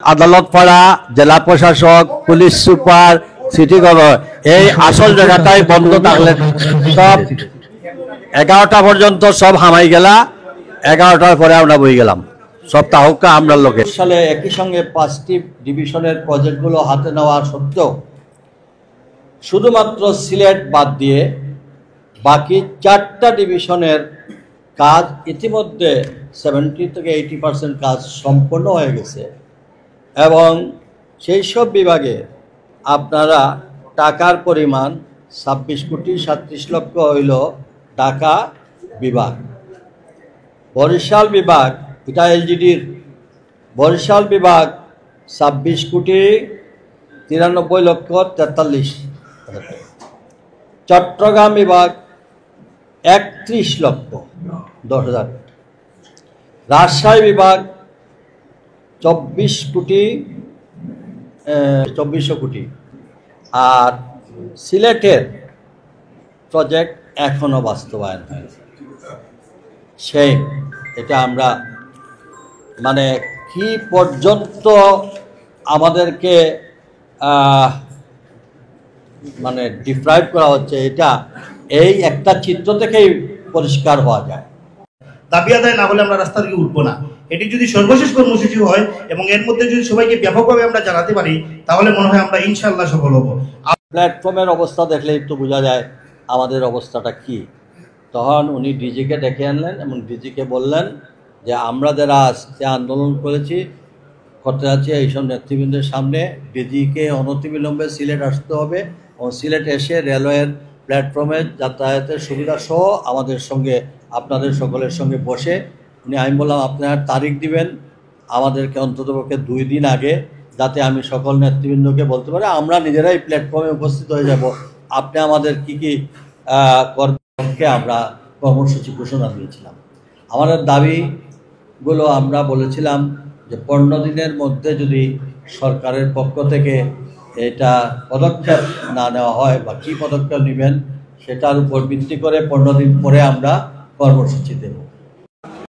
আদালত পাড়া, জেলা প্রশাসক, পুলিশ সুপার, সিটি কর্পোরেশন এই আসল জায়গাটাই বন্ধ থাকলে সব 11টা পর্যন্ত সব হামাই গেলা। 11টার পরে আমরা বই গেলাম সব তাহকা আমরা লোকে সালে একই সঙ্গে 5টি ডিভিশনের প্রজেক্টগুলো হাতে নেওয়া সত্ত্বেও শুধুমাত্র সিলেট বাদ দিয়ে বাকি 4টা ডিভিশনের কাজ ইতিমধ্যে 70 থেকে 80% কাজ সম্পন্ন হয়ে গেছে এবং সেই সব বিভাগে আপনারা টাকার পরিমাণ 26 কোটি 37 লক্ষ হইল ঢাকা বিভাগ। বরিশাল বিভাগ, এটা এলজিডির বরিশাল বিভাগ 26 কোটি 93 লক্ষ 43। চট্টগ্রাম বিভাগ 31 লক্ষ 10,000। রাজশাহী বিভাগ 24 কোটি 2400 কোটি। আর সিলেটের প্রজেক্ট এখনো বাস্তবায়ন হয়নি। সেই এটা আমরা মানে কি পর্যন্ত আমাদেরকে মানে ডিপ্রাইভ করা হচ্ছে এটা এই একটা চিত্র থেকেই পরিষ্কার হওয়া যায়। দাবি আদায় না হলে আমরা রাস্তা থেকে উঠবো না। এটি যদি সর্বশেষ কর্মসূচি হয় এবং এর মধ্যে যদি সবাইকে ব্যাপকভাবে আমরা জানাতে পারি তাহলে মনে হয় আমরা ইনশাআল্লাহ সফল হব। প্ল্যাটফর্মের অবস্থা দেখলে একটু বোঝা যায় আমাদের অবস্থাটা কি। তখন উনি ডিজিকে ডেকে আনলেন এবং ডিজিকে বললেন যে আমরা যারা আজকে আন্দোলন করতে যাচ্ছি এইসব নেতৃবৃন্দের সামনে ডিজিকে অনতিবিলম্বে সিলেট আসতে হবে এবং সিলেট এসে রেলওয়ের প্ল্যাটফর্মে যাতায়াতের সুবিধা সহ আমাদের সঙ্গে আপনাদের সকলের সঙ্গে বসে আমি বললাম আপনারা তারিখ দিবেন আমাদেরকে অন্ততপক্ষে 2 দিন আগে, যাতে আমি সকল নেতৃবৃন্দকে বলতে পারি আমরা নিজেরাই প্ল্যাটফর্মে উপস্থিত হয়ে যাব। আপনি আমাদের কি কি করবে আমরা কর্মসূচি ঘোষণা দিয়েছিলাম। আমাদের দাবিগুলো আমরা বলেছিলাম যে 15 দিনের মধ্যে যদি সরকারের পক্ষ থেকে এটা পদক্ষেপ না নেওয়া হয় বা কী পদক্ষেপ নেবেন সেটার উপর ভিত্তি করে 15 দিন পরে আমরা কর্মসূচি দেব।